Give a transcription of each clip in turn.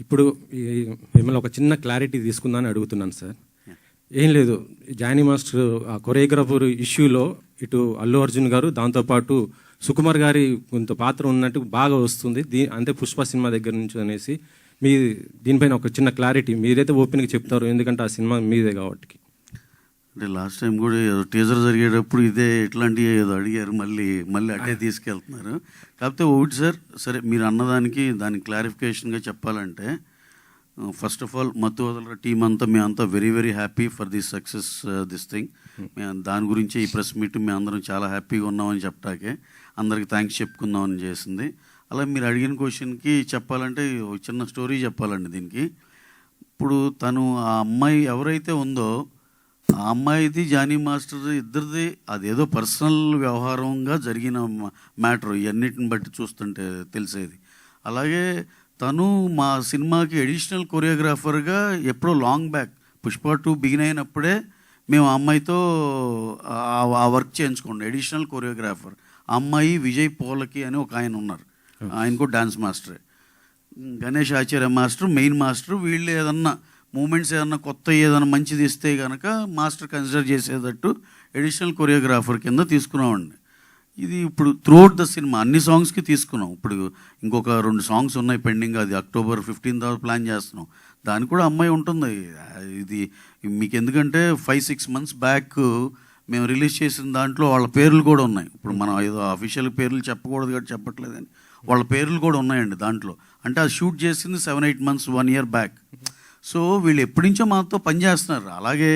ఇప్పుడు మిమ్మల్ని ఒక చిన్న క్లారిటీ తీసుకుందామని అడుగుతున్నాను సార్. ఏం లేదు, జానీ మాస్టర్ కొరియోగ్రాఫర్ ఇష్యూలో ఇటు అల్లు అర్జున్ గారు దాంతోపాటు సుకుమార్ గారి కొంత పాత్ర ఉన్నట్టు బాగా వస్తుంది. అంటే పుష్ప సినిమా దగ్గర నుంచి అనేసి మీ దీనిపైన ఒక చిన్న క్లారిటీ మీరైతే ఓపెన్గా చెప్తారు, ఎందుకంటే ఆ సినిమా మీదే కాబట్టి. అంటే లాస్ట్ టైం కూడా ఏదో టీజర్ జరిగేటప్పుడు ఇదే ఇట్లాంటివి ఏదో అడిగారు, మళ్ళీ అటే తీసుకెళ్తున్నారు. కాకపోతే ఒకటి సార్, సరే మీరు అన్నదానికి దానికి క్లారిఫికేషన్గా చెప్పాలంటే, ఫస్ట్ ఆఫ్ ఆల్ మత్తు వదలర టీం అంతా మేమంతా very very happy for this success this thing. మేము దాని గురించి ఈ ప్రెస్ మీట్ మేము అందరం చాలా హ్యాపీగా ఉన్నామని చెప్పటాకే అందరికి థ్యాంక్స్ చెప్పుకుందామని చేసింది. అలా మీరు అడిగిన క్వశ్చన్కి చెప్పాలంటే ఒక చిన్న స్టోరీ చెప్పాలండి దీనికి. ఇప్పుడు తను ఆ అమ్మాయి ఎవరైతే ఉందో ఆ అమ్మాయిది జానీ మాస్టర్ ఇద్దరిది అదేదో పర్సనల్ వ్యవహారంగా జరిగిన మ్యాటర్ ఇవన్నిటిని బట్టి చూస్తుంటే తెలిసేది. అలాగే తను మా సినిమాకి అడిషనల్ కొరియోగ్రాఫర్గా ఎప్పుడో లాంగ్ బ్యాక్ పుష్ప 2 బిగిన్ అయినప్పుడే మేము ఆ అమ్మాయితో ఆ వర్క్ చేయించుకోండి. అడిషనల్ కొరియోగ్రాఫర్ ఆ అమ్మాయి విజయ్ పోలకి అని ఒక ఆయన ఉన్నారు, ఆయన కూడా డాన్స్ మాస్టరే. గణేష్ ఆచార్య మాస్టర్ మెయిన్ మాస్టర్. వీళ్ళు ఏదన్నా మూమెంట్స్ ఏదన్నా కొత్త ఏదైనా మంచిది ఇస్తే కనుక మాస్టర్ కన్సిడర్ చేసేటట్టు అడిషనల్ కొరియోగ్రాఫర్ కింద తీసుకున్నామండి. ఇది ఇప్పుడు త్రూఅవుట్ ద సినిమా అన్ని సాంగ్స్కి తీసుకున్నాం. ఇప్పుడు ఇంకొక 2 సాంగ్స్ ఉన్నాయి పెండింగ్, అది October 15 తర్వాత ప్లాన్ చేస్తున్నాం. దానికి కూడా అమ్మాయి ఉంటుంది. ఇది మీకు ఎందుకంటే 5-6 months బ్యాక్ మేము రిలీజ్ చేసిన దాంట్లో వాళ్ళ పేర్లు కూడా ఉన్నాయి. ఇప్పుడు మనం ఏదో అఫీషియల్ పేర్లు చెప్పకూడదు కాబట్టి చెప్పట్లేదని వాళ్ళ పేర్లు కూడా ఉన్నాయండి దాంట్లో. అంటే అది షూట్ చేసింది 7-8 months 1 year బ్యాక్. సో వీళ్ళు ఎప్పటి నుంచో మాతో పనిచేస్తున్నారు. అలాగే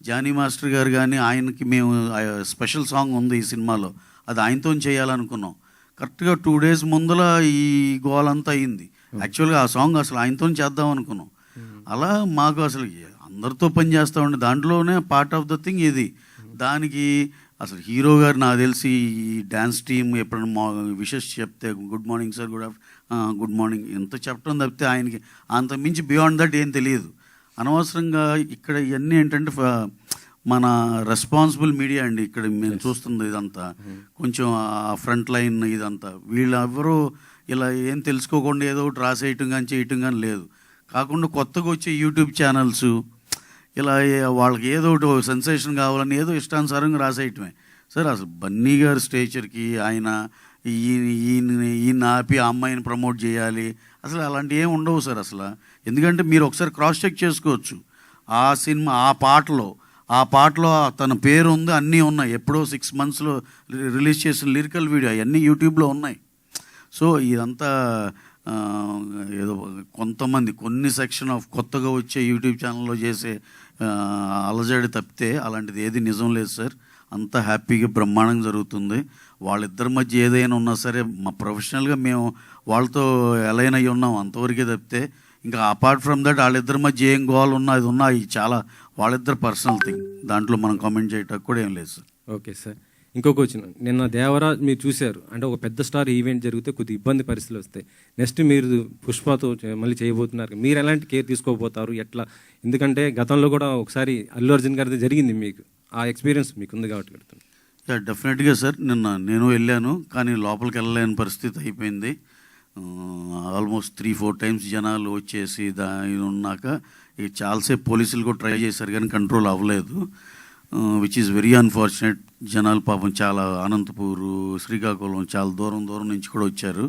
జానీ మాస్టర్ గారు కానీ ఆయనకి మేము స్పెషల్ సాంగ్ ఉంది ఈ సినిమాలో, అది ఆయనతో చేయాలనుకున్నాం. కరెక్ట్గా 2 days ముందల ఈ గోలంతా అయింది. యాక్చువల్గా ఆ సాంగ్ అసలు ఆయనతో చేద్దాం అనుకున్నాం. అలా మాకు అసలు అందరితో పని చేస్తామండి, దాంట్లోనే పార్ట్ ఆఫ్ ద థింగ్ ఇది. దానికి అసలు హీరో గారు నాకు తెలిసి ఈ డ్యాన్స్ టీమ్ ఎప్పుడైనా విషెస్ చెప్తే good morning sir, good morning ఎంత చెప్పడం తప్పితే ఆయనకి అంత మించి బియాండ్ దట్ ఏం తెలియదు. అనవసరంగా ఇక్కడ ఇవన్నీ ఏంటంటే మన రెస్పాన్సిబుల్ మీడియా అండి ఇక్కడ మేము చూస్తుంది ఇదంతా. కొంచెం ఆ ఫ్రంట్ లైన్ ఇదంతా వీళ్ళెవరూ ఇలా ఏం తెలుసుకోకుండా ఏదో ఒకటి రాసేయటం కానీ చేయటం కానీ లేదు. కాకుండా కొత్తగా వచ్చే యూట్యూబ్ ఛానల్స్ ఇలా వాళ్ళకి ఏదో ఒకటి సెన్సేషన్ కావాలని ఏదో ఇష్టానుసారంగా రాసేయటమే. సార్ అసలు బన్నీ గారి స్టేచర్కి ఆయన ఈయన ఆపి ఆ అమ్మాయిని ప్రమోట్ చేయాలి అసలు అలాంటివి ఏమి ఉండవు సార్ అసలు. ఎందుకంటే మీరు ఒకసారి క్రాస్ చెక్ చేసుకోవచ్చు. ఆ సినిమా ఆ పాటలో తన పేరు ఉంది, అన్నీ ఉన్నాయి. ఎప్పుడో 6 months రిలీజ్ చేసిన లిరికల్ వీడియో అవన్నీ యూట్యూబ్లో ఉన్నాయి. సో ఇదంతా ఏదో కొంతమంది కొన్ని సెక్షన్ ఆఫ్ కొత్తగా వచ్చే యూట్యూబ్ ఛానల్లో చేసే అలజడి తప్పితే అలాంటిది ఏది నిజం లేదు సార్. అంత హ్యాపీగా బ్రహ్మాండంగా జరుగుతుంది. వాళ్ళిద్దరి మధ్య ఏదైనా ఉన్నా సరే మా ప్రొఫెషనల్గా మేము వాళ్ళతో ఎలైన్ అయ్యి ఉన్నాం అంతవరకే తప్పితే ఇంకా అపార్ట్ ఫ్రమ్ దట్ వాళ్ళిద్దరి మధ్య ఏం గోల్ ఉన్నా అది ఉన్నా ఇది చాలా వాళ్ళిద్దరు పర్సనల్ థింగ్, దాంట్లో మనం కామెంట్ చేయటం కూడా ఏం లేదు సార్. ఓకే సార్, ఇంకో క్వశ్చన్. నిన్న దేవరా మీరు చూశారు, అంటే ఒక పెద్ద స్టార్ ఈవెంట్ జరిగితే కొద్ది ఇబ్బంది పరిస్థితులు వస్తాయి. నెక్స్ట్ మీరు పుష్పతో మళ్ళీ చేయబోతున్నారు, మీరు ఎలాంటి కేర్ తీసుకోబోతారు ఎట్లా? ఎందుకంటే గతంలో కూడా ఒకసారి అల్లు అర్జున్ గారిది జరిగింది, మీకు ఆ ఎక్స్పీరియన్స్ మీకు ఉంది కాబట్టి పెడుతుంది. డెఫినెట్గా సార్, నిన్న నేను వెళ్ళాను కానీ లోపలికి వెళ్ళలేని పరిస్థితి అయిపోయింది. ఆల్మోస్ట్ 3-4 times జనాలు వచ్చేసి ఉన్నాక ఇక చాలాసేపు పోలీసులు కూడా ట్రై చేశారు కానీ కంట్రోల్ అవ్వలేదు, విచ్ ఈజ్ వెరీ అన్ఫార్చునేట్. జనాలు పాపం చాలా అనంతపూరు, శ్రీకాకుళం చాలా దూరం నుంచి కూడా వచ్చారు,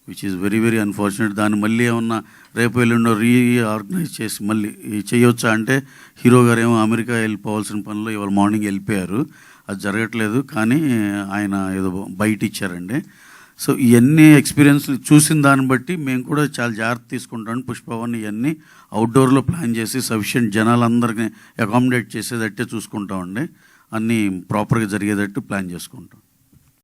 which is very very unfortunate. దాన్ని మళ్ళీ ఏమన్నా రేపు ఎల్లుండో రీఆర్గనైజ్ చేసి మళ్ళీ చేయొచ్చా అంటే హీరో గారు ఏమో అమెరికా వెళ్ళిపోవాల్సిన పనిలో ఇవాళ మార్నింగ్ వెళ్ళిపోయారు, అది జరగట్లేదు. కానీ ఆయన ఏదో బయట ఇచ్చారండి. సో ఇవన్నీ ఎక్స్పీరియన్స్లు చూసిన దాన్ని బట్టి మేము కూడా చాలా జాగ్రత్త తీసుకుంటాం. పుష్పవన్ ఇవన్నీ అవుట్డోర్లో ప్లాన్ చేసి సఫిషియెంట్ జనాలందరినీ అకామిడేట్ చేసేటట్టే చూసుకుంటామండి, అన్నీ ప్రాపర్గా జరిగేటట్టు ప్లాన్ చేసుకుంటాం.